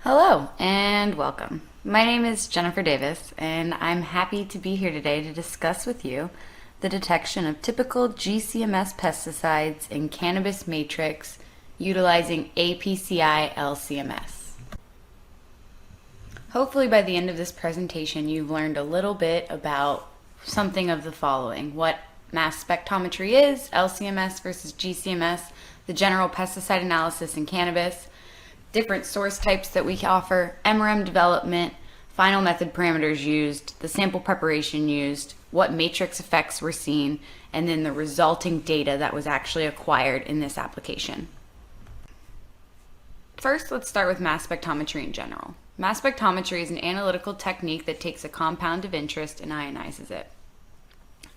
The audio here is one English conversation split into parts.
Hello and welcome. My name is Jennifer Davis and I'm happy to be here today to discuss with you the detection of typical GC-MS pesticides in Cannabis Matrix utilizing APCI-LCMS. Hopefully by the end of this presentation you've learned a little bit about something of the following: what mass spectrometry is, LCMS versus GCMS, the general pesticide analysis in cannabis, different source types that we offer, MRM development, final method parameters used, the sample preparation used, what matrix effects were seen, and then the resulting data that was actually acquired in this application. First, let's start with mass spectrometry in general. Mass spectrometry is an analytical technique that takes a compound of interest and ionizes it.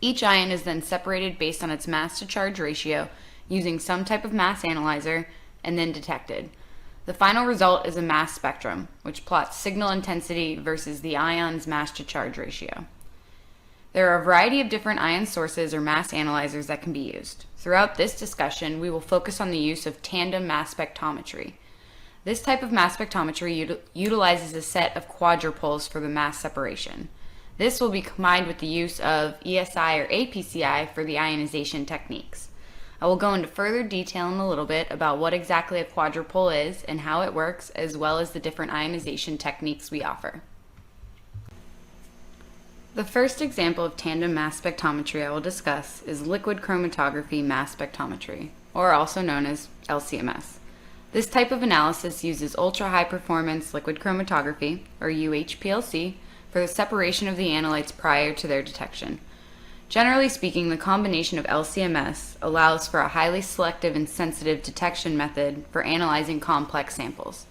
Each ion is then separated based on its mass to charge ratio using some type of mass analyzer and then detected. The final result is a mass spectrum, which plots signal intensity versus the ion's mass to charge ratio. There are a variety of different ion sources or mass analyzers that can be used. Throughout this discussion, we will focus on the use of tandem mass spectrometry. This type of mass spectrometry utilizes a set of quadrupoles for the mass separation. This will be combined with the use of ESI or APCI for the ionization techniques. I will go into further detail in a little bit about what exactly a quadrupole is and how it works, as well as the different ionization techniques we offer. The first example of tandem mass spectrometry I will discuss is liquid chromatography mass spectrometry, or also known as LCMS. This type of analysis uses ultra-high performance liquid chromatography, or UHPLC, for the separation of the analytes prior to their detection. Generally speaking, the combination of LCMS allows for a highly selective and sensitive detection method for analyzing complex samples.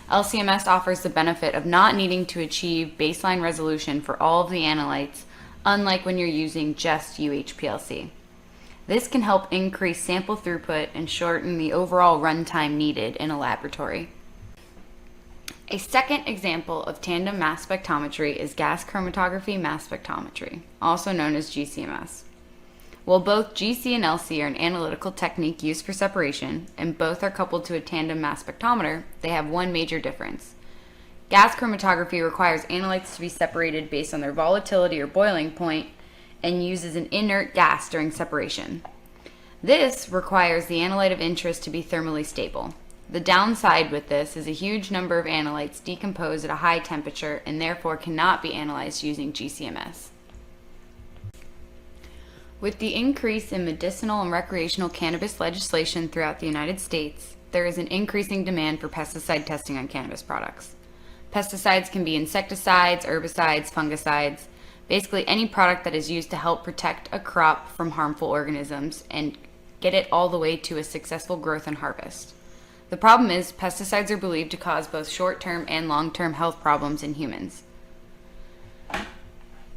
LCMS offers the benefit of not needing to achieve baseline resolution for all of the analytes, unlike when you're using just UHPLC. This can help increase sample throughput and shorten the overall runtime needed in a laboratory. A second example of tandem mass spectrometry is gas chromatography mass spectrometry, also known as GC-MS. While both GC and LC are an analytical technique used for separation, and both are coupled to a tandem mass spectrometer, they have one major difference. Gas chromatography requires analytes to be separated based on their volatility or boiling point and uses an inert gas during separation. This requires the analyte of interest to be thermally stable. The downside with this is a huge number of analytes decompose at a high temperature and therefore cannot be analyzed using GC-MS. With the increase in medicinal and recreational cannabis legislation throughout the United States, there is an increasing demand for pesticide testing on cannabis products. Pesticides can be insecticides, herbicides, fungicides, basically any product that is used to help protect a crop from harmful organisms and get it all the way to a successful growth and harvest. The problem is pesticides are believed to cause both short-term and long-term health problems in humans.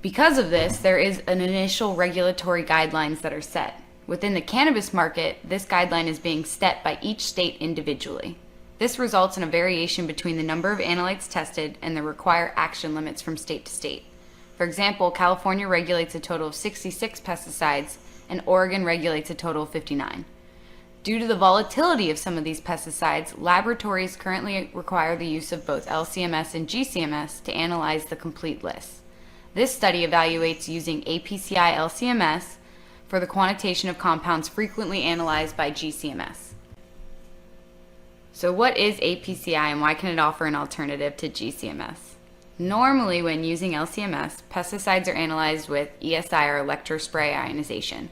Because of this, there is an initial regulatory guidelines that are set. Within the cannabis market, this guideline is being set by each state individually. This results in a variation between the number of analytes tested and the required action limits from state to state. For example, California regulates a total of 66 pesticides and Oregon regulates a total of 59. Due to the volatility of some of these pesticides, laboratories currently require the use of both LCMS and GCMS to analyze the complete list. This study evaluates using APCI-LCMS for the quantitation of compounds frequently analyzed by GCMS. So what is APCI and why can it offer an alternative to GCMS? Normally when using LCMS, pesticides are analyzed with ESI or electrospray ionization.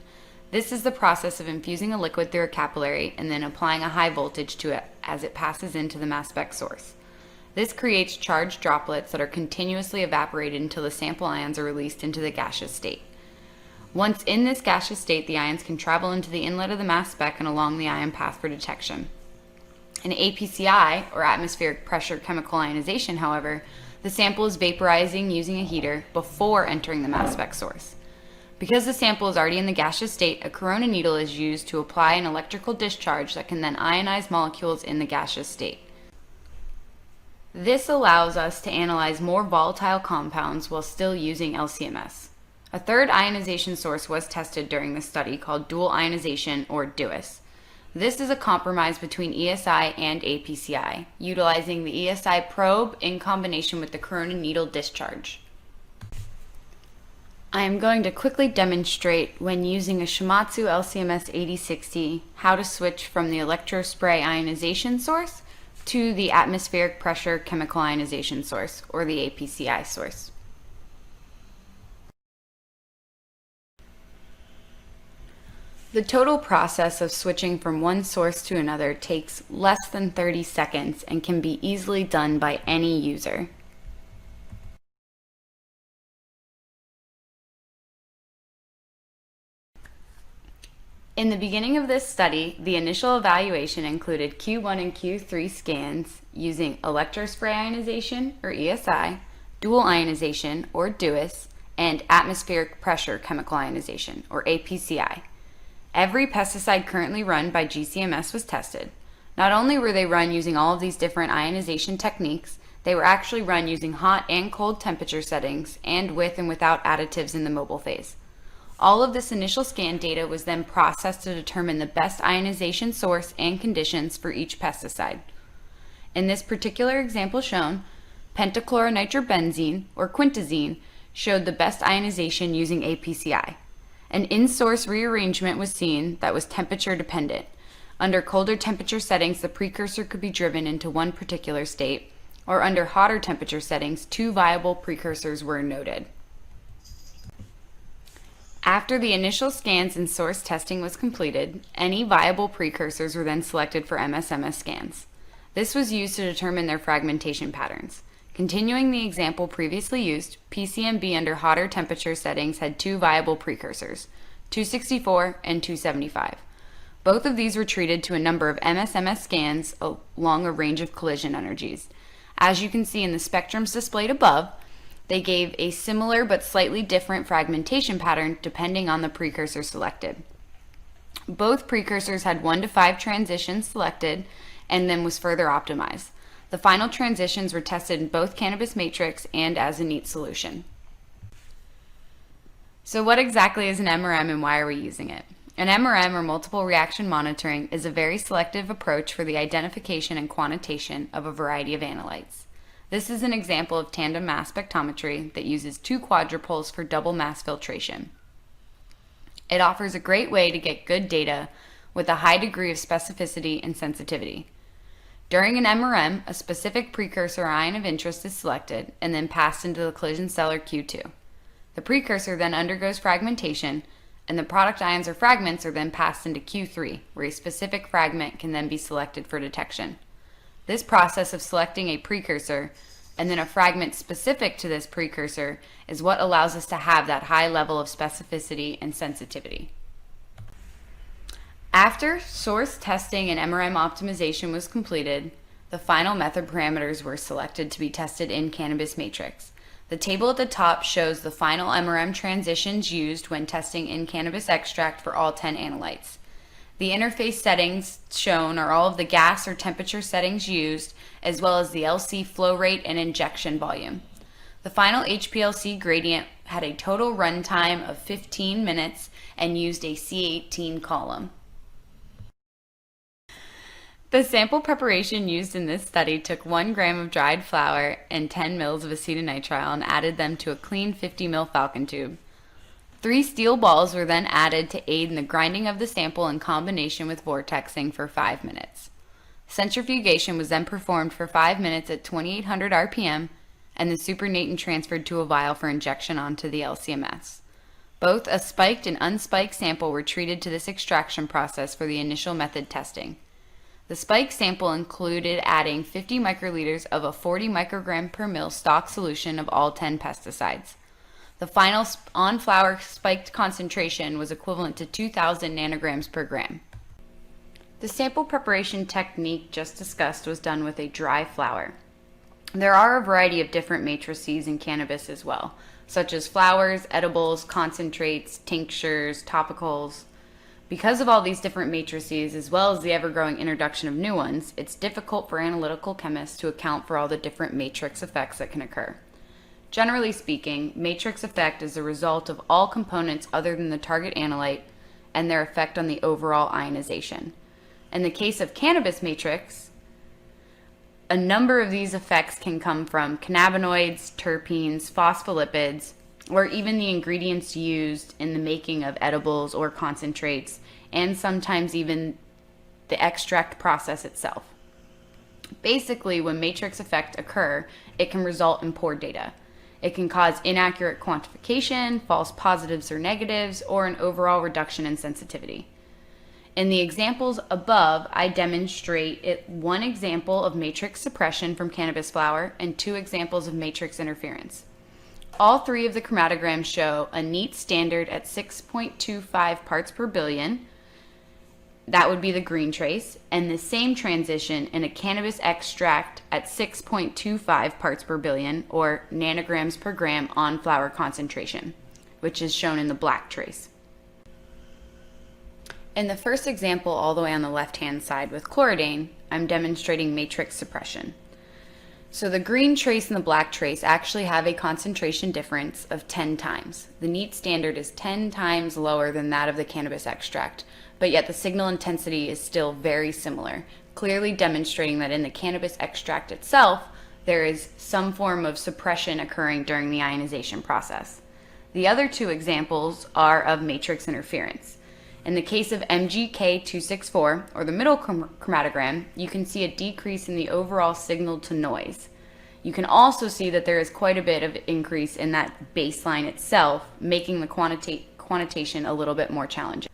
This is the process of infusing a liquid through a capillary and then applying a high voltage to it as it passes into the mass spec source. This creates charged droplets that are continuously evaporated until the sample ions are released into the gaseous state. Once in this gaseous state, the ions can travel into the inlet of the mass spec and along the ion path for detection. In APCI, or atmospheric pressure chemical ionization, however, the sample is vaporizing using a heater before entering the mass spec source. Because the sample is already in the gaseous state, a corona needle is used to apply an electrical discharge that can then ionize molecules in the gaseous state. This allows us to analyze more volatile compounds while still using LCMS. A third ionization source was tested during this study called dual ionization, or DUIS. This is a compromise between ESI and APCI, utilizing the ESI probe in combination with the corona needle discharge. I am going to quickly demonstrate, when using a Shimadzu LCMS 8060, how to switch from the electrospray ionization source to the atmospheric pressure chemical ionization source, or the APCI source. The total process of switching from one source to another takes less than 30 seconds and can be easily done by any user. In the beginning of this study, the initial evaluation included Q1 and Q3 scans using electrospray ionization, or ESI, dual ionization, or DUIS, and atmospheric pressure chemical ionization, or APCI. Every pesticide currently run by GC-MS was tested. Not only were they run using all of these different ionization techniques, they were actually run using hot and cold temperature settings and with and without additives in the mobile phase. All of this initial scan data was then processed to determine the best ionization source and conditions for each pesticide. In this particular example shown, pentachloronitrobenzene, or quintazene, showed the best ionization using APCI. An in-source rearrangement was seen that was temperature dependent. Under colder temperature settings, the precursor could be driven into one particular state, or under hotter temperature settings, two viable precursors were noted. After the initial scans and source testing was completed, any viable precursors were then selected for MS-MS scans. This was used to determine their fragmentation patterns. Continuing the example previously used, PCMB under hotter temperature settings had two viable precursors, 264 and 275. Both of these were treated to a number of MS-MS scans along a range of collision energies. As you can see in the spectrums displayed above, they gave a similar but slightly different fragmentation pattern depending on the precursor selected. Both precursors had 1 to 5 transitions selected and then was further optimized. The final transitions were tested in both Cannabis Matrix and as a neat solution. So what exactly is an MRM and why are we using it? An MRM, or multiple reaction monitoring, is a very selective approach for the identification and quantitation of a variety of analytes. This is an example of tandem mass spectrometry that uses 2 quadrupoles for double mass filtration. It offers a great way to get good data with a high degree of specificity and sensitivity. During an MRM, a specific precursor ion of interest is selected and then passed into the collision cell, or Q2. The precursor then undergoes fragmentation, and the product ions or fragments are then passed into Q3, where a specific fragment can then be selected for detection. This process of selecting a precursor and then a fragment specific to this precursor is what allows us to have that high level of specificity and sensitivity. After source testing and MRM optimization was completed, the final method parameters were selected to be tested in Cannabis Matrix. The table at the top shows the final MRM transitions used when testing in cannabis extract for all 10 analytes. The interface settings shown are all of the gas or temperature settings used, as well as the LC flow rate and injection volume. The final HPLC gradient had a total runtime of 15 minutes and used a C18 column. The sample preparation used in this study took 1 gram of dried flour and 10 mils of acetonitrile and added them to a clean 50 ml Falcon tube. 3 steel balls were then added to aid in the grinding of the sample in combination with vortexing for 5 minutes. Centrifugation was then performed for 5 minutes at 2800 RPM, and the supernatant transferred to a vial for injection onto the LCMS. Both a spiked and unspiked sample were treated to this extraction process for the initial method testing. The spiked sample included adding 50 microliters of a 40 microgram per mil stock solution of all 10 pesticides. The final on-flower spiked concentration was equivalent to 2,000 nanograms per gram. The sample preparation technique just discussed was done with a dry flower. There are a variety of different matrices in cannabis as well, such as flowers, edibles, concentrates, tinctures, topicals. Because of all these different matrices, as well as the ever-growing introduction of new ones, it's difficult for analytical chemists to account for all the different matrix effects that can occur. Generally speaking, matrix effect is the result of all components other than the target analyte and their effect on the overall ionization. In the case of Cannabis Matrix, a number of these effects can come from cannabinoids, terpenes, phospholipids, or even the ingredients used in the making of edibles or concentrates, and sometimes even the extract process itself. Basically, when matrix effects occur, it can result in poor data. It can cause inaccurate quantification, false positives or negatives, or an overall reduction in sensitivity. In the examples above, I demonstrate one example of matrix suppression from cannabis flower and 2 examples of matrix interference. All 3 of the chromatograms show a neat standard at 6.25 parts per billion. That would be the green trace, and the same transition in a cannabis extract at 6.25 parts per billion, or nanograms per gram on flower concentration, which is shown in the black trace. In the first example, all the way on the left-hand side with chlorodyne, I'm demonstrating matrix suppression. So the green trace and the black trace actually have a concentration difference of 10 times. The neat standard is 10 times lower than that of the cannabis extract, but yet the signal intensity is still very similar, clearly demonstrating that in the cannabis extract itself, there is some form of suppression occurring during the ionization process. The other 2 examples are of matrix interference. In the case of MGK264, or the middle chromatogram, you can see a decrease in the overall signal to noise. You can also see that there is quite a bit of increase in that baseline itself, making the quantitation a little bit more challenging.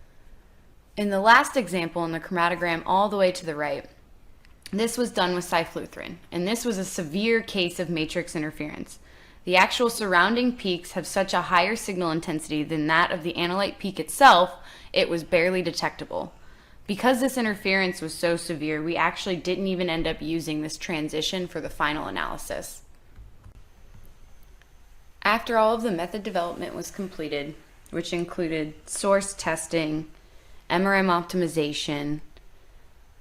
In the last example in the chromatogram all the way to the right, this was done with cyfluthrin, and this was a severe case of matrix interference. The actual surrounding peaks have such a higher signal intensity than that of the analyte peak itself, it was barely detectable. Because this interference was so severe, we actually didn't even end up using this transition for the final analysis. After all of the method development was completed, which included source testing, MRM optimization,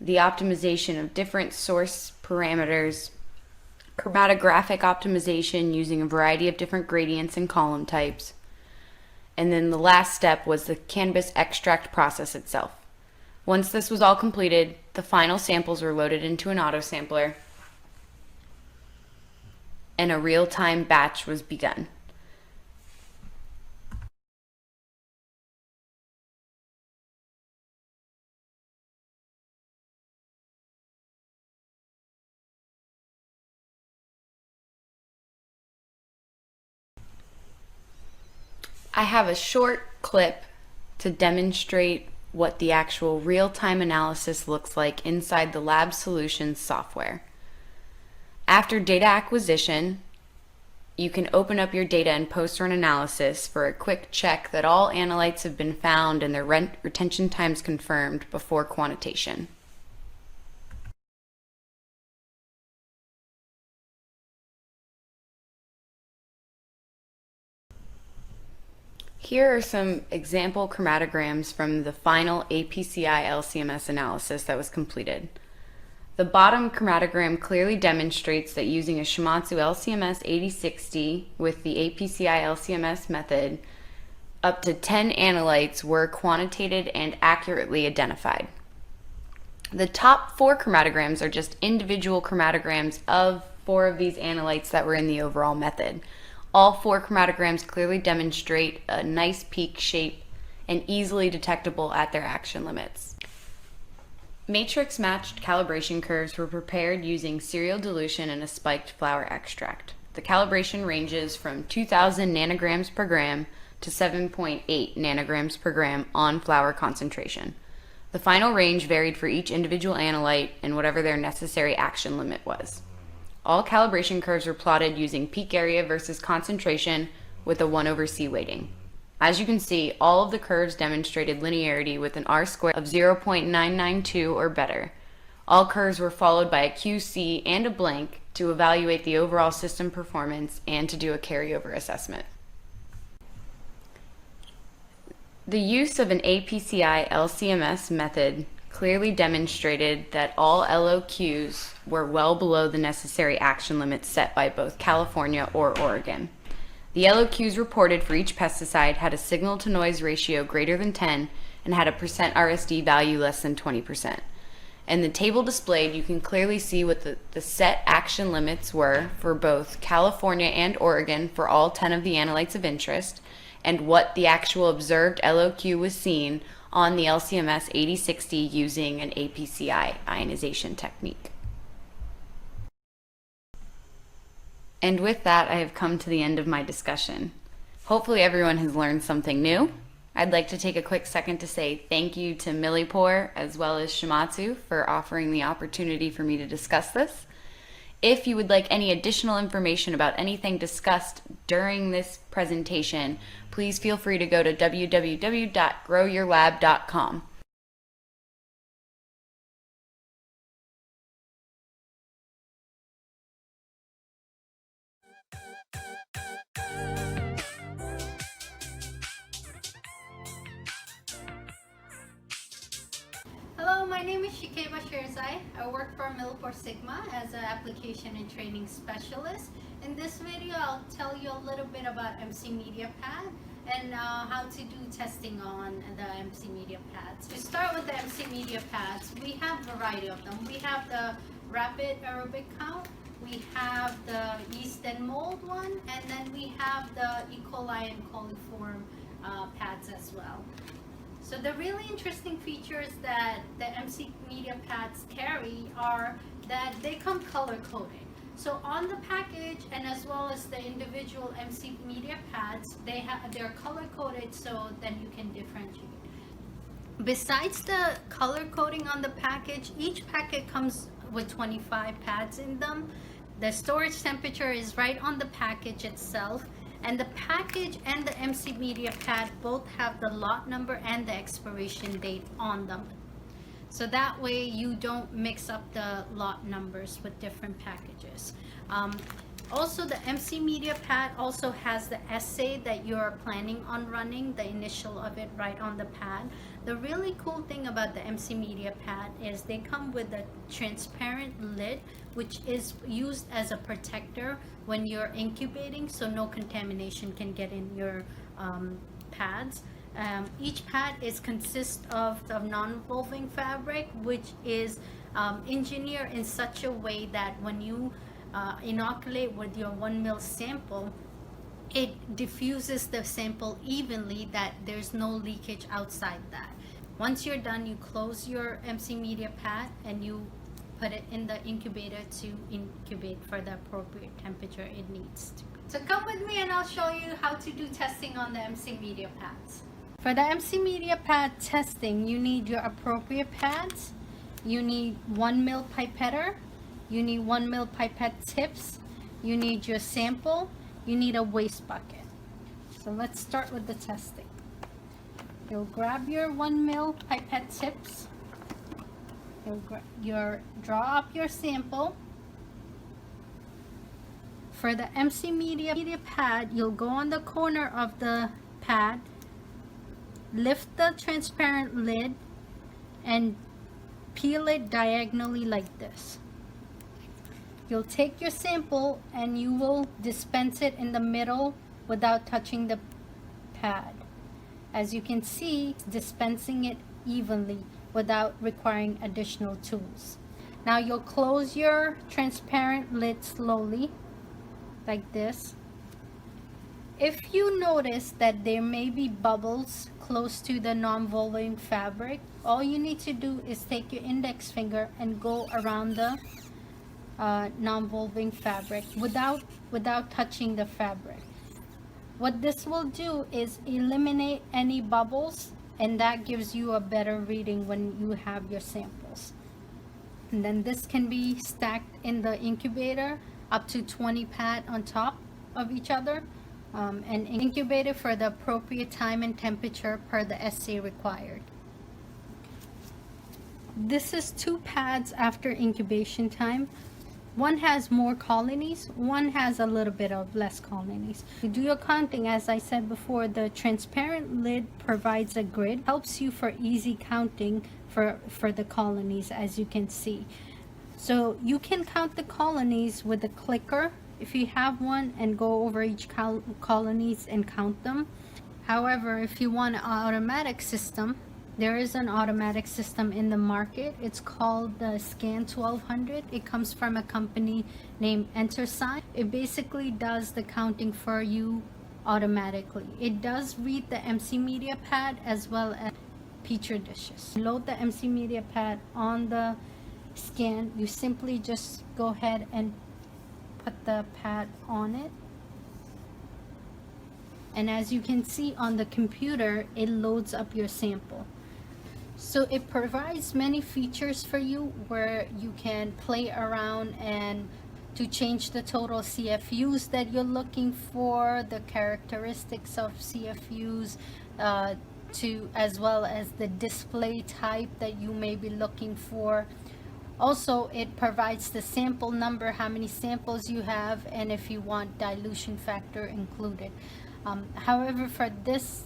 the optimization of different source parameters, chromatographic optimization using a variety of different gradients and column types, and then the last step was the cannabis extract process itself. Once this was all completed, the final samples were loaded into an autosampler, and a real-time batch was begun. I have a short clip to demonstrate what the actual real-time analysis looks like inside the Lab Solutions software. After data acquisition, you can open up your data in post-run analysis for a quick check that all analytes have been found and their retention times confirmed before quantitation. Here are some example chromatograms from the final APCI-LCMS analysis that was completed. The bottom chromatogram clearly demonstrates that using a Shimadzu LCMS 8060 with the APCI-LCMS method, up to 10 analytes were quantitated and accurately identified. The top 4 chromatograms are just individual chromatograms of 4 of these analytes that were in the overall method. All 4 chromatograms clearly demonstrate a nice peak shape and easily detectable at their action limits. Matrix matched calibration curves were prepared using serial dilution and a spiked flower extract. The calibration ranges from 2,000 nanograms per gram to 7.8 nanograms per gram on flower concentration. The final range varied for each individual analyte and whatever their necessary action limit was. All calibration curves were plotted using peak area versus concentration with a 1/C weighting. As you can see, all of the curves demonstrated linearity with an R-squared of 0.992 or better. All curves were followed by a QC and a blank to evaluate the overall system performance and to do a carryover assessment. The use of an APCI-LCMS method clearly demonstrated that all LOQs were well below the necessary action limits set by both California or Oregon. The LOQs reported for each pesticide had a signal-to-noise ratio greater than 10 and had a % RSD value less than 20%. In the table displayed, you can clearly see what the set action limits were for both California and Oregon for all 10 of the analytes of interest, and what the actual observed LOQ was seen on the LCMS 8060 using an APCI ionization technique. And with that, I have come to the end of my discussion. Hopefully everyone has learned something new. I'd like to take a quick second to say thank you to Millipore as well as Shimadzu for offering the opportunity for me to discuss this. If you would like any additional information about anything discussed during this presentation, please feel free to go to www.growyourlab.com. Hello, my name is Shikeba Shirzay. I work for MilliporeSigma as an application and training specialist. In this video, I'll tell you a little bit about MC Media Pad and how to do testing on the MC Media Pads. To start with the MC Media Pads, we have a variety of them. We have the rapid aerobic count, we have the yeast and mold one, and then we have the E. coli and coliform pads as well. So the really interesting features that the MC Media Pads carry are that they come color-coded. So on the package and as well as the individual MC Media Pads, they're color-coded so then you can differentiate. Besides the color coding on the package, each packet comes with 25 pads in them. The storage temperature is right on the package itself. And the package and the MC Media Pad both have the lot number and the expiration date on them. So that way you don't mix up the lot numbers with different packages. Also, the MC Media Pad also has the assay that you're planning on running, the initial of it right on the pad. The really cool thing about the MC Media Pad is they come with a transparent lid, which is used as a protector when you're incubating, so no contamination can get in your pads. Each pad consists of non-woven fabric, which is engineered in such a way that when you inoculate with your 1 ml sample, it diffuses the sample evenly, that there's no leakage outside that. Once you're done, you close your MC Media Pad and you put it in the incubator to incubate for the appropriate temperature it needs to. So come with me and I'll show you how to do testing on the MC Media Pads. For the MC Media Pad testing, you need your appropriate pads, you need 1 ml pipetter, you need 1 ml pipette tips, you need your sample, you need a waste bucket. So let's start with the testing. You'll grab your 1 ml pipette tips, you'll draw up your sample. For the MC Media Pad, you'll go on the corner of the pad, lift the transparent lid, and peel it diagonally like this. You'll take your sample and you will dispense it in the middle without touching the pad. As you can see, dispensing it evenly without requiring additional tools. Now you'll close your transparent lid slowly, like this. If you notice that there may be bubbles close to the non-woven fabric, all you need to do is take your index finger and go around the non-woven fabric without touching the fabric. What this will do is eliminate any bubbles, and that gives you a better reading when you have your samples. And then this can be stacked in the incubator, up to 20 pads on top of each other, and incubated for the appropriate time and temperature per the assay required. This is 2 pads after incubation time. One has more colonies, one has a little bit of less colonies. To do your counting, as I said before, the transparent lid provides a grid, helps you for easy counting for the colonies, as you can see. So you can count the colonies with a clicker if you have one, and go over each colonies and count them. However, if you want an automatic system, There is an automatic system in the market. It's called the Scan 1200. It comes from a company named EnterSign. It basically does the counting for you automatically. It does read the MC media pad as well as petri dishes. Load the MC media pad on the scan. You simply just go ahead and put the pad on it. And as you can see on the computer, it loads up your sample. So it provides many features for you where you can play around and to change the total CFUs that you're looking for, the characteristics of CFUs, as well as the display type that you may be looking for. Also, it provides the sample number, how many samples you have, and if you want dilution factor included. However, for this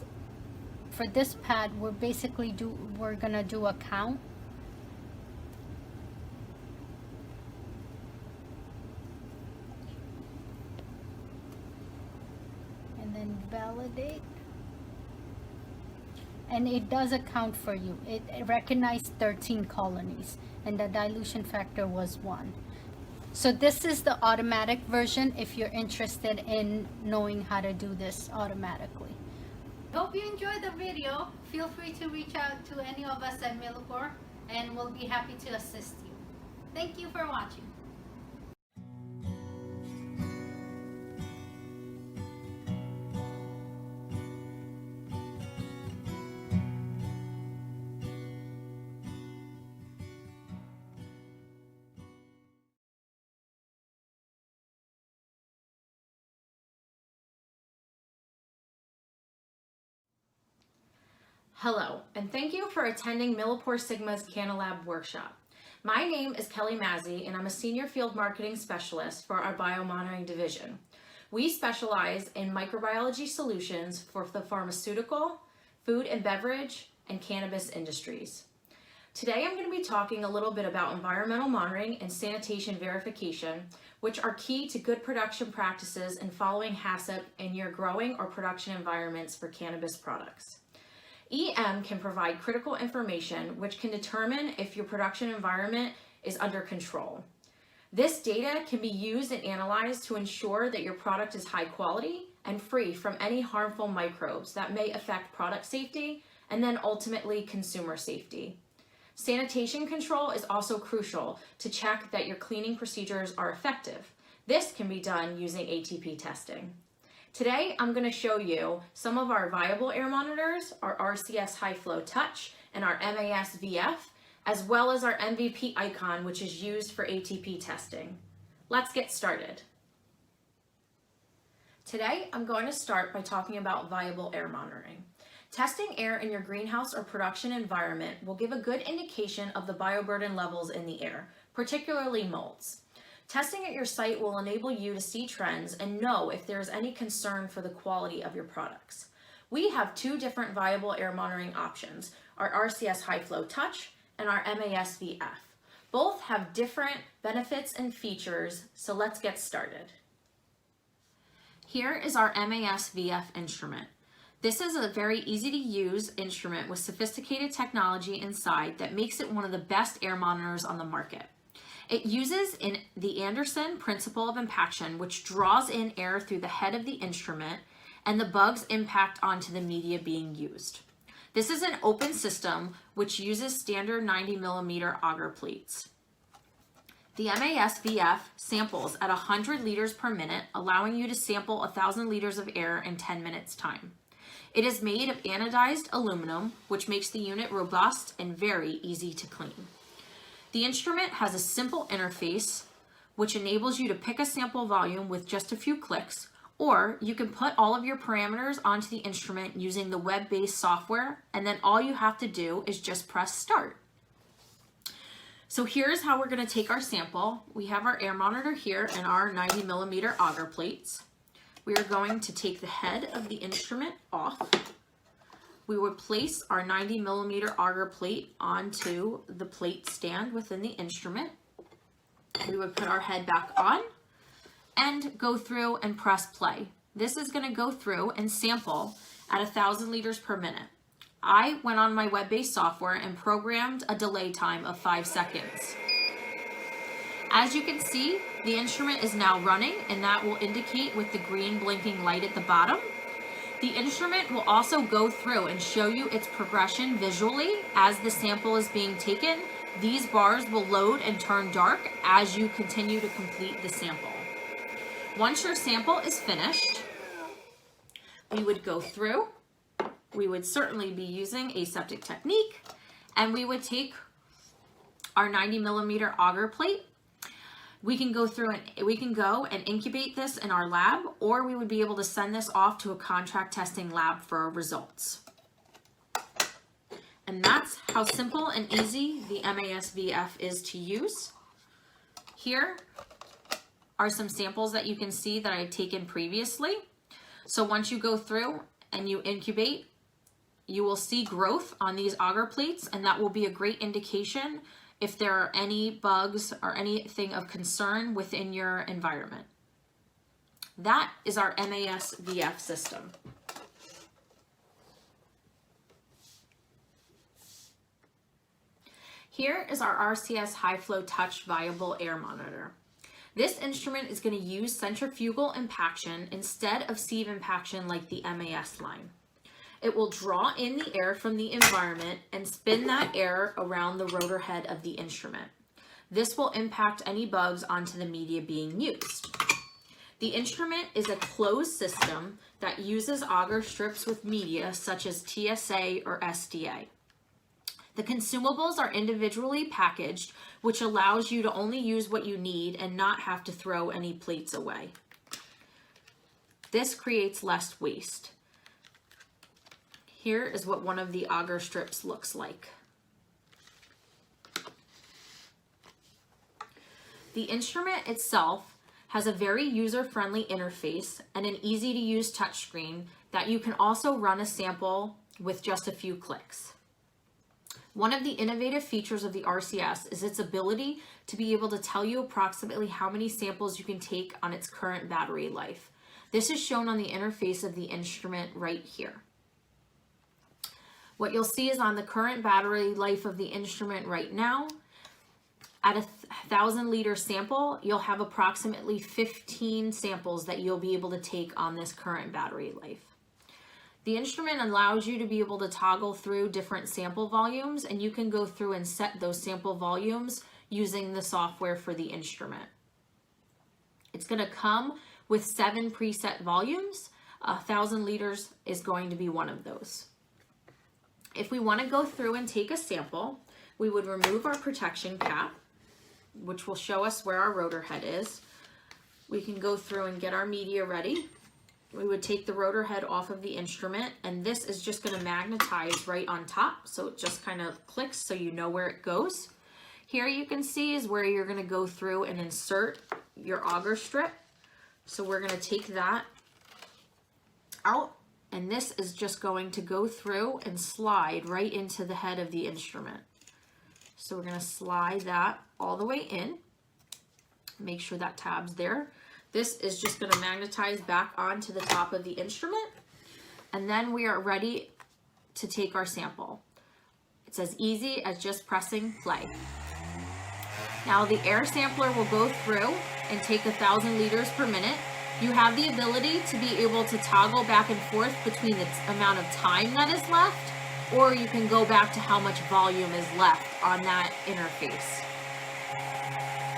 pad, we're gonna do a count. And then validate. And it does account for you. It recognized 13 colonies and the dilution factor was 1. So this is the automatic version if you're interested in knowing how to do this automatically. Hope you enjoyed the video. Feel free to reach out to any of us at Millipore and we'll be happy to assist you. Thank you for watching. Hello, and thank you for attending MilliporeSigma's CannaLab workshop. My name is Kelli Mazzi, and I'm a Senior Field Marketing Specialist for our Biomonitoring Division. We specialize in microbiology solutions for the pharmaceutical, food and beverage, and cannabis industries. Today I'm going to be talking a little bit about environmental monitoring and sanitation verification, which are key to good production practices and following HACCP in your growing or production environments for cannabis products. EM can provide critical information which can determine if your production environment is under control. This data can be used and analyzed to ensure that your product is high quality and free from any harmful microbes that may affect product safety and then ultimately consumer safety. Sanitation control is also crucial to check that your cleaning procedures are effective. This can be done using ATP testing. Today, I'm going to show you some of our viable air monitors, our RCS High Flow Touch, and our MAS VF, as well as our MVP icon, which is used for ATP testing. Let's get started. Today, I'm going to start by talking about viable air monitoring. Testing air in your greenhouse or production environment will give a good indication of the bioburden levels in the air, particularly molds. Testing at your site will enable you to see trends and know if there is any concern for the quality of your products. We have two different viable air monitoring options, our RCS High Flow Touch and our MAS VF. Both have different benefits and features, so let's get started. Here is our MAS VF instrument. This is a very easy to use instrument with sophisticated technology inside that makes it one of the best air monitors on the market. It uses the Anderson principle of impaction, which draws in air through the head of the instrument and the bugs impact onto the media being used. This is an open system which uses standard 90mm auger plates. The MAS VF samples at 100 liters per minute, allowing you to sample 1,000 liters of air in 10 minutes time. It is made of anodized aluminum, which makes the unit robust and very easy to clean. The instrument has a simple interface which enables you to pick a sample volume with just a few clicks, or you can put all of your parameters onto the instrument using the web-based software, and then all you have to do is just press start. So here's how we're going to take our sample. We have our air monitor here and our 90mm auger plates. We are going to take the head of the instrument off. We would place our 90mm auger plate onto the plate stand within the instrument. We would put our head back on and go through and press play. This is going to go through and sample at 1,000 liters per minute. I went on my web-based software and programmed a delay time of 5 seconds. As you can see, the instrument is now running, and that will indicate with the green blinking light at the bottom. The instrument will also go through and show you its progression visually as the sample is being taken. These bars will load and turn dark as you continue to complete the sample. Once your sample is finished, we would go through. We would certainly be using aseptic technique, and we would take our 90 millimeter agar plate. We can go through and we can go and incubate this in our lab, or we would be able to send this off to a contract testing lab for results. And that's how simple and easy the MAS-VF is to use. Here are some samples that you can see that I had taken previously. So once you go through and you incubate, you will see growth on these agar plates, and that will be a great indication if there are any bugs or anything of concern within your environment. That is our MAS-VF system. Here is our RCS High Flow Touch Viable Air Monitor. This instrument is going to use centrifugal impaction instead of sieve impaction like the MAS line. It will draw in the air from the environment and spin that air around the rotor head of the instrument. This will impact any bugs onto the media being used. The instrument is a closed system that uses agar strips with media such as TSA or SDA. The consumables are individually packaged, which allows you to only use what you need and not have to throw any plates away. This creates less waste. Here is what one of the agar strips looks like. The instrument itself has a very user-friendly interface and an easy-to-use touchscreen that you can also run a sample with just a few clicks. One of the innovative features of the RCS is its ability to be able to tell you approximately how many samples you can take on its current battery life. This is shown on the interface of the instrument right here. What you'll see is on the current battery life of the instrument right now, at a 1,000-liter sample, you'll have approximately 15 samples that you'll be able to take on this current battery life. The instrument allows you to be able to toggle through different sample volumes, and you can go through and set those sample volumes using the software for the instrument. It's going to come with 7 preset volumes. 1,000 liters is going to be one of those. If we want to go through and take a sample, we would remove our protection cap, which will show us where our rotor head is. We can go through and get our media ready. We would take the rotor head off of the instrument, and this is just going to magnetize right on top, so it just kind of clicks so you know where it goes. Here you can see is where you're going to go through and insert your agar strip. So we're going to take that out, and this is just going to go through and slide right into the head of the instrument. So we're going to slide that all the way in. Make sure that tab's there. This is just going to magnetize back onto the top of the instrument, and then we are ready to take our sample. It's as easy as just pressing play. Now the air sampler will go through and take 1,000 liters per minute. You have the ability to be able to toggle back and forth between the amount of time that is left, or you can go back to how much volume is left on that interface.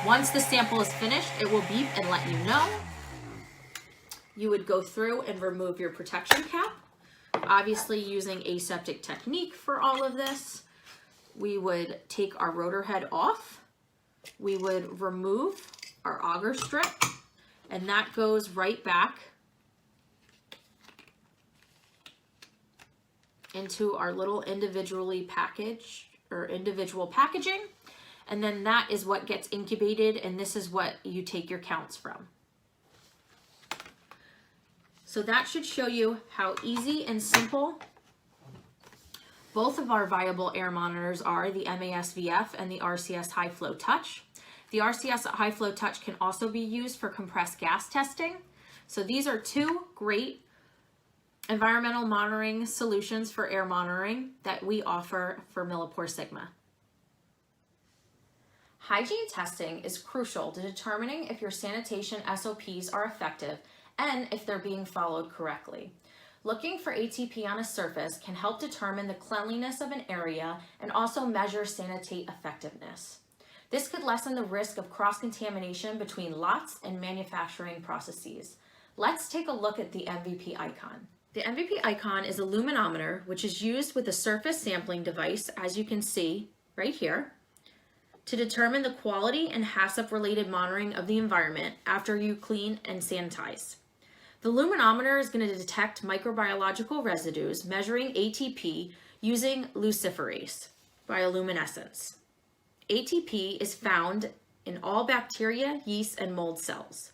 Once the sample is finished, it will beep and let you know. You would go through and remove your protection cap, obviously using aseptic technique for all of this. We would take our rotor head off. We would remove our agar strip, and that goes right back into our little individually packaged or individual packaging. And then that is what gets incubated, and this is what you take your counts from. So that should show you how easy and simple both of our viable air monitors are, the MAS-VF and the RCS High Flow Touch. The RCS High Flow Touch can also be used for compressed gas testing. So these are two great environmental monitoring solutions for air monitoring that we offer for MilliporeSigma. Hygiene testing is crucial to determining if your sanitation SOPs are effective and if they're being followed correctly. Looking for ATP on a surface can help determine the cleanliness of an area and also measure sanitate effectiveness. This could lessen the risk of cross-contamination between lots and manufacturing processes. Let's take a look at the MVP icon. The MVP icon is a luminometer, which is used with a surface sampling device, as you can see right here, to determine the quality and HACCP-related monitoring of the environment after you clean and sanitize. The luminometer is going to detect microbiological residues measuring ATP using luciferase bioluminescence. ATP is found in all bacteria, yeast, and mold cells.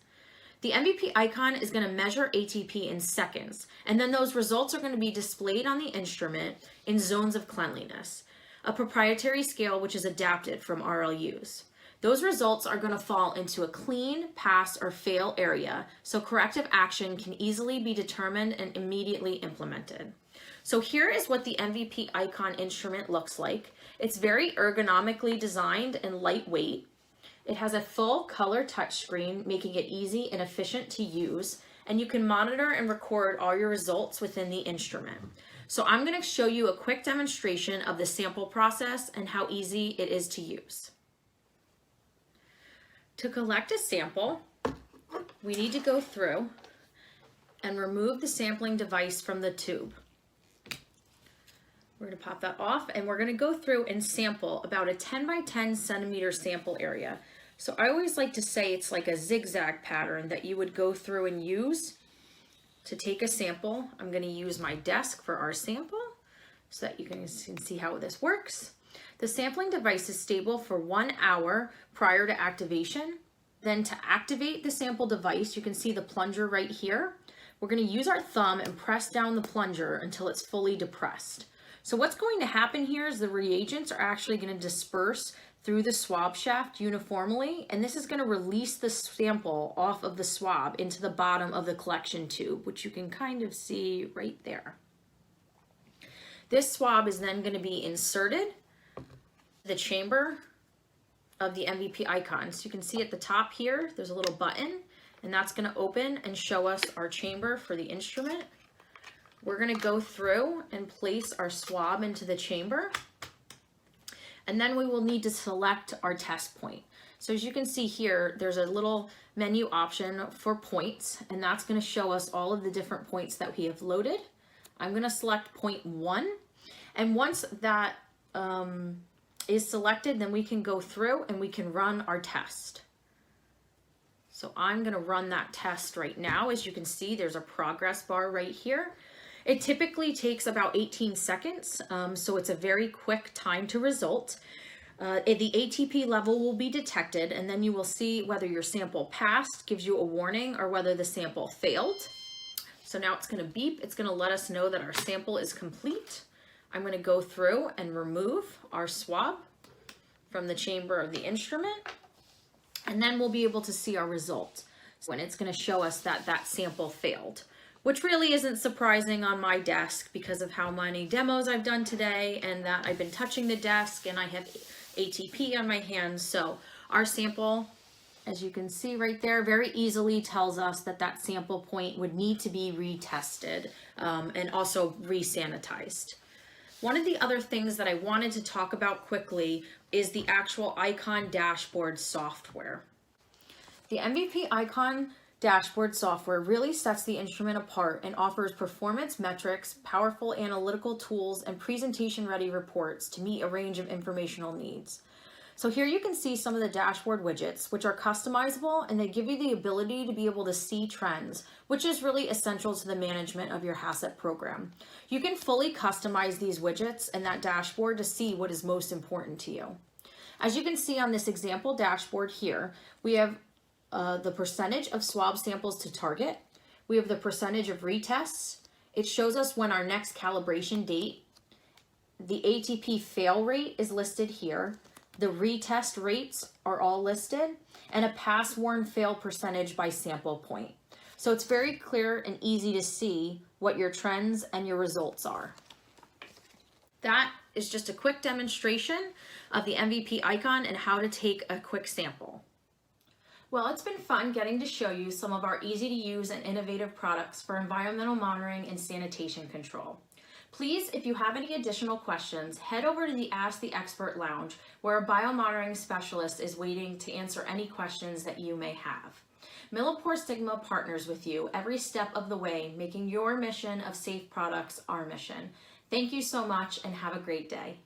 The MVP icon is going to measure ATP in seconds, and then those results are going to be displayed on the instrument in zones of cleanliness, a proprietary scale which is adapted from RLUs. Those results are going to fall into a clean, pass, or fail area, so corrective action can easily be determined and immediately implemented. So here is what the MVP icon instrument looks like. It's very ergonomically designed and lightweight. It has a full color touchscreen, making it easy and efficient to use, and you can monitor and record all your results within the instrument. So I'm going to show you a quick demonstration of the sample process and how easy it is to use. To collect a sample, we need to go through and remove the sampling device from the tube. We're going to pop that off, and we're going to go through and sample about a 10 by 10 centimeter sample area. So I always like to say it's like a zigzag pattern that you would go through and use to take a sample. I'm going to use my desk for our sample so that you can see how this works. The sampling device is stable for 1 hour prior to activation. Then to activate the sample device, you can see the plunger right here. We're going to use our thumb and press down the plunger until it's fully depressed. So what's going to happen here is the reagents are actually going to disperse through the swab shaft uniformly, and this is going to release the sample off of the swab into the bottom of the collection tube, which you can kind of see right there. This swab is then going to be inserted the chamber of the MVP icon. So you can see at the top here, there's a little button, and that's going to open and show us our chamber for the instrument. We're going to go through and place our swab into the chamber, and then we will need to select our test point. So as you can see here, there's a little menu option for points, and that's going to show us all of the different points that we have loaded. I'm going to select point 1, and once that is selected, then we can go through and we can run our test. So I'm going to run that test right now. As you can see, there's a progress bar right here. It typically takes about 18 seconds, so it's a very quick time to result. The ATP level will be detected, and then you will see whether your sample passed, gives you a warning, or whether the sample failed. So now it's going to beep. It's going to let us know that our sample is complete. I'm going to go through and remove our swab from the chamber of the instrument, and then we'll be able to see our result. When it's going to show us that that sample failed, which really isn't surprising on my desk because of how many demos I've done today and that I've been touching the desk and I have ATP on my hands. So our sample, as you can see right there, very easily tells us that that sample point would need to be retested and also resanitized. One of the other things that I wanted to talk about quickly is the actual icon dashboard software. The MVP icon dashboard software really sets the instrument apart and offers performance metrics, powerful analytical tools, and presentation-ready reports to meet a range of informational needs. So here you can see some of the dashboard widgets, which are customizable, and they give you the ability to be able to see trends, which is really essential to the management of your HACCP program. You can fully customize these widgets and that dashboard to see what is most important to you. As you can see on this example dashboard here, we have the percentage of swab samples to target. We have the percentage of retests. It shows us when our next calibration date. The ATP fail rate is listed here. The retest rates are all listed, and a pass, warn, fail percentage by sample point. So it's very clear and easy to see what your trends and your results are. That is just a quick demonstration of the MVP icon and how to take a quick sample. Well, it's been fun getting to show you some of our easy to use and innovative products for environmental monitoring and sanitation control. Please, if you have any additional questions, head over to the Ask the Expert Lounge, where a biomonitoring specialist is waiting to answer any questions that you may have. MilliporeSigma partners with you every step of the way, making your mission of safe products our mission. Thank you so much and have a great day.